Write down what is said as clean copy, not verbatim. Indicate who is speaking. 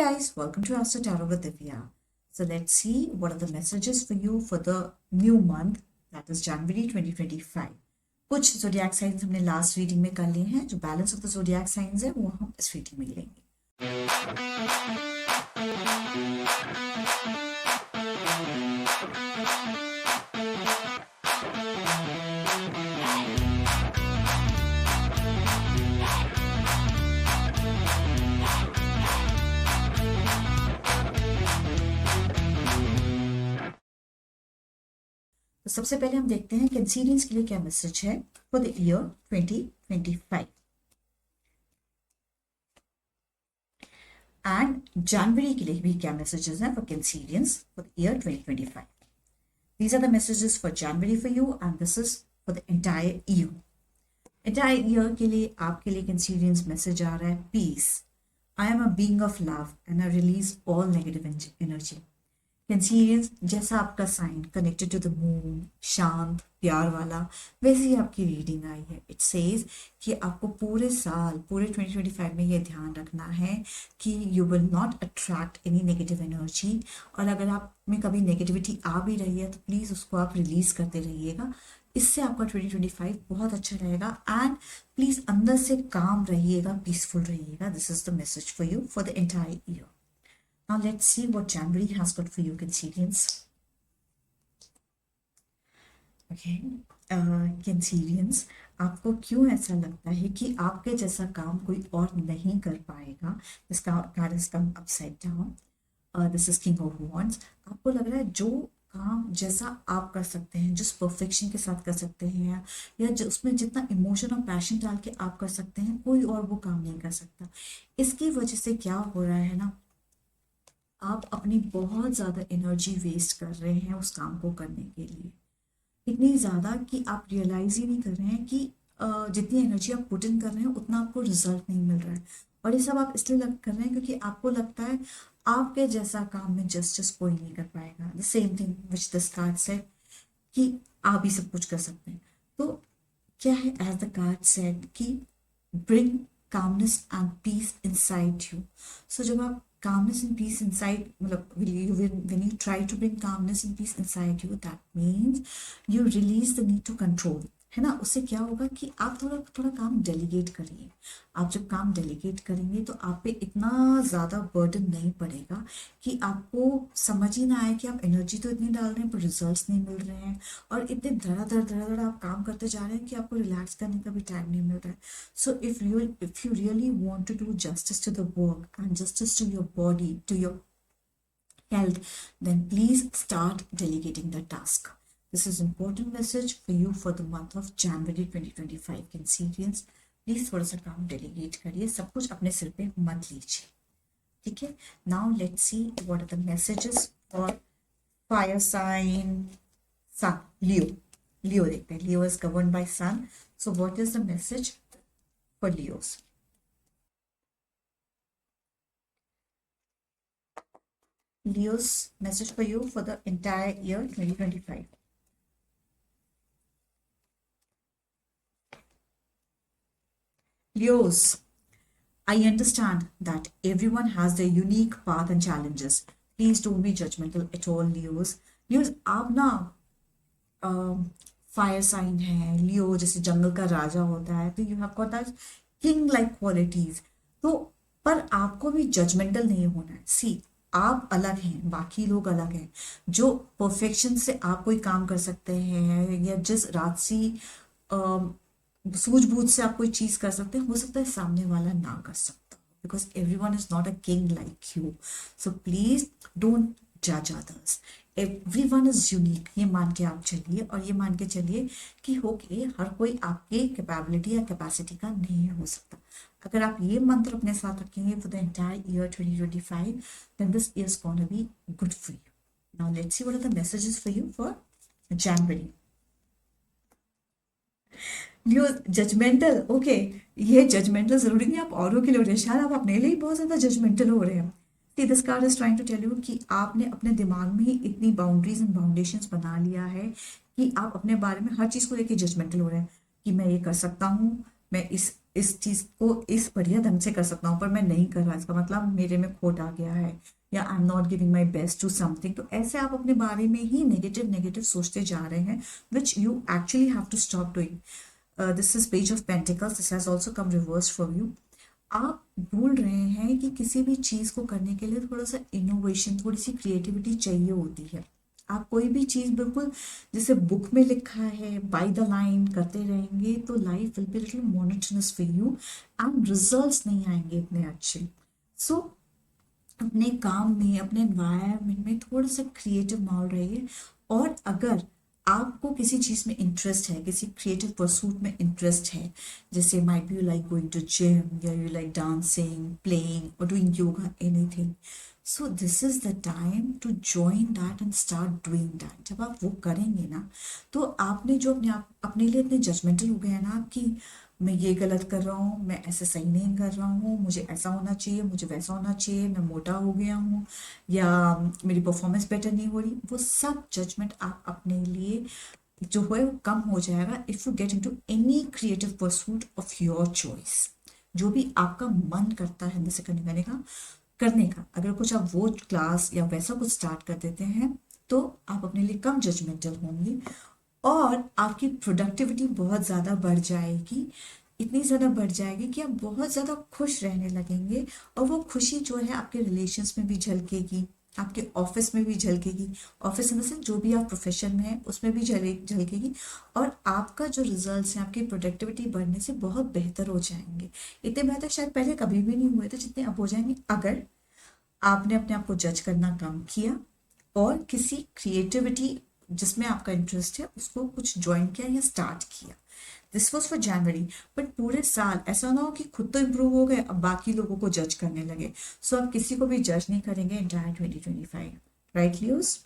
Speaker 1: Guys, welcome to Astro Tarot with Divya. So let's see what are the messages for you for the new month, that is January 2025. कुछ zodiac signs हमने last reading में कर लिए हैं, जो balance of the zodiac signs है वो हम इस reading में लेंगे. तो सबसे पहले हम देखते हैं कैंसिरियंस के लिए क्या मैसेज है फॉर द ईयर 2025 एंड जनवरी के लिए भी क्या मैसेजेस हैं for Cancerians for the year 2025. These are the messages for January for you and this is for the entire year. Entire year के लिए आपके लिए कैंसिरियंस मैसेज आ रहा है piece. I am a being of love and I release all negative energy. Cancerians जैसा आपका sign connected to the moon, शांत, प्यार वाला, वैसे ही आपकी रीडिंग आई है. इट सेज कि आपको पूरे साल, पूरे 2025 में ये ध्यान रखना है कि you will not attract any negative energy. और अगर आप में कभी नेगेटिविटी आ भी रही है तो प्लीज़ उसको आप रिलीज करते रहिएगा. इससे आपका 2025 बहुत अच्छा रहेगा एंड प्लीज़ अंदर से काम रहिएगा, पीसफुल रहिएगा. This is the message for you for the entire year. Now let's see what January has got for you, Cancerians. Okay, Cancerians, आपको क्यों ऐसा लगता है कि आपके जैसा काम कोई और नहीं कर पाएगा? This card has come upside down. This is King of Wands. आपको लग रहा है जो काम जैसा आप कर सकते हैं, जिस परफेक्शन के साथ कर सकते हैं या जो उसमें जितना इमोशन और पैशन डाल के आप कर सकते हैं, कोई और वो काम नहीं कर सकता. इसकी वजह से क्या हो रहा है ना, आप अपनी बहुत ज़्यादा एनर्जी वेस्ट कर रहे हैं उस काम को करने के लिए. इतनी ज़्यादा कि आप रियलाइज़ ही नहीं कर रहे हैं कि जितनी एनर्जी आप पुट इन कर रहे हैं उतना आपको रिजल्ट नहीं मिल रहा है. और ये सब आप इसलिए कर रहे हैं क्योंकि आपको लगता है आपके जैसा काम में जस्टिस कोई नहीं कर पाएगा. The same thing which this card said कि आप ही सब कुछ कर सकते हैं. तो क्या है, एज द कार्ड सेड कि bring calmness and peace inside you. So जब आप calmness and peace inside, when you try to bring calmness and peace inside you, that means you release the need to control, है ना. उससे क्या होगा कि आप थोड़ा थोड़ा काम डेलीगेट करिए. आप जब काम डेलीगेट करेंगे तो आप पे इतना ज़्यादा बर्डन नहीं पड़ेगा कि आपको समझ ही ना आए कि आप एनर्जी तो इतनी डाल रहे हैं पर रिजल्ट्स नहीं मिल रहे हैं और इतने धड़ाधड़ आप काम करते जा रहे हैं कि आपको रिलैक्स करने का भी टाइम नहीं मिल रहा है. So if you really want to do justice to the work and justice to your body, to your health, then please start delegating the task. This is important message for you for the month of January 2025. Cancerians, please थोड़ा सा काम delegate करिए, सब कुछ अपने सिर पे मत लीजिए. ठीक है. Now let's see what are the messages for fire sign sun, Leo देखते हैं. Leo is governed by sun. So what is the message for Leos? Leo's message for you for the entire year 2025. Leos, I understand that everyone has their unique path and challenges. Please don't be judgmental at all, Leos. Leos, आप ना fire sign है. लियो जैसे जंगल का राजा होता है, तो you have got that king like qualities. तो पर आपको भी जजमेंटल नहीं होना है. सी, आप अलग हैं, बाकी लोग अलग हैं. जो परफेक्शन से आप कोई काम कर सकते हैं या जिस राजसी सूझबूझ से आप कोई चीज़ कर सकते हैं, हो सकता है सामने वाला ना कर सकता, because everyone is not a king like you. So please don't जज अदर्स. एवरीवन इज यूनिक, ये मान के आप चलिए और ये मान के चलिए कि होके हर कोई आपके कैपेबिलिटी या कैपेसिटी का नहीं हो सकता. अगर आप ये मंत्र अपने साथ रखेंगे for the entire year 2025, then this year is going to be good for you. Now let's see what are the messages for you for January. Leo judgemental. Okay, ये जजमेंटल जरूरी नहीं आप औरों के लिए हो रहे हैं, शायद आप अपने लिए बहुत ज़्यादा जजमेंटल हो रहे हैं. See, this card is trying to tell you कि आपने अपने दिमाग में ही इतनी बाउंड्रीज एंड फाउंडेशंस बना लिया है कि आप अपने बारे में हर चीज़ को लेके जजमेंटल हो रहे हैं कि मैं ये कर सकता हूँ, मैं इस इस चीज को इस बढ़िया ढंग से कर सकता हूँ पर मैं नहीं कर रहा, इसका मतलब मेरे में खोट आ गया है, या I am not giving my best to something. तो ऐसे आप अपने बारे में ही नेगेटिव नेगेटिव सोचते जा रहे हैं, which you actually have to stop doing. This is page of pentacles, this has also come reverse for you. आप भूल रहे हैं कि किसी भी चीज को करने के लिए थोड़ा सा इनोवेशन, थोड़ी सी क्रिएटिविटी चाहिए होती है। आप कोई भी चीज बिल्कुल जैसे बुक में लिखा है बाय द लाइन करते रहेंगे तो life will be little monotonous for you and results नहीं आएंगे इतने अच्छे। सो अपने काम में, अपने एनवायरनमेंट में थोड़ा सा क्रिएटिव माहौल रहिए। और अगर आपको किसी चीज़ में इंटरेस्ट है, किसी क्रिएटिव परसूट में इंटरेस्ट है, जैसे might be you like going to gym, या यू लाइक डांसिंग, प्लेइंग और doing yoga, anything, so this is the time to join that and start doing that. जब आप वो करेंगे ना, तो आपने जो अपने आप अपने लिए इतने जजमेंटल हो गए हैं ना कि मैं ये गलत कर रहा हूँ, मैं ऐसे सही नहीं कर रहा हूँ, मुझे ऐसा होना चाहिए, मुझे वैसा होना चाहिए, मैं मोटा हो गया हूँ, या मेरी परफॉर्मेंस बेटर नहीं हो रही, वो सब जजमेंट आप अपने लिए जो है वो कम हो जाएगा if you get into any creative pursuit of your choice. जो भी आपका मन करता है अंदर से करने का अगर कुछ आप वो क्लास या वैसा कुछ स्टार्ट कर देते हैं, तो आप अपने लिए कम जजमेंटल होंगे और आपकी प्रोडक्टिविटी बहुत ज़्यादा बढ़ जाएगी। इतनी ज़्यादा बढ़ जाएगी कि आप बहुत ज़्यादा खुश रहने लगेंगे, और वो खुशी जो है आपके रिलेशंस में भी झलकेगी, आपके ऑफिस में भी झलकेगी, ऑफिस इन द सेंस जो भी आप प्रोफेशन में है उसमें भी झलकेगी, और आपका जो रिजल्ट्स हैं आपकी प्रोडक्टिविटी बढ़ने से बहुत बेहतर हो जाएंगे। इतने बेहतर शायद पहले कभी भी नहीं हुए थे जितने अब हो जाएंगे, अगर आपने अपने आप को जज करना कम किया और किसी क्रिएटिविटी जिसमें आपका इंटरेस्ट है उसको कुछ ज्वाइन किया या स्टार्ट किया। This was for January. But पूरे साल ऐसा ना हो कि खुद तो इम्प्रूव हो गए अब बाकी लोगों को जज करने लगे। सो आप किसी को भी जज नहीं करेंगे इंटायर 2025, राइट लियोस?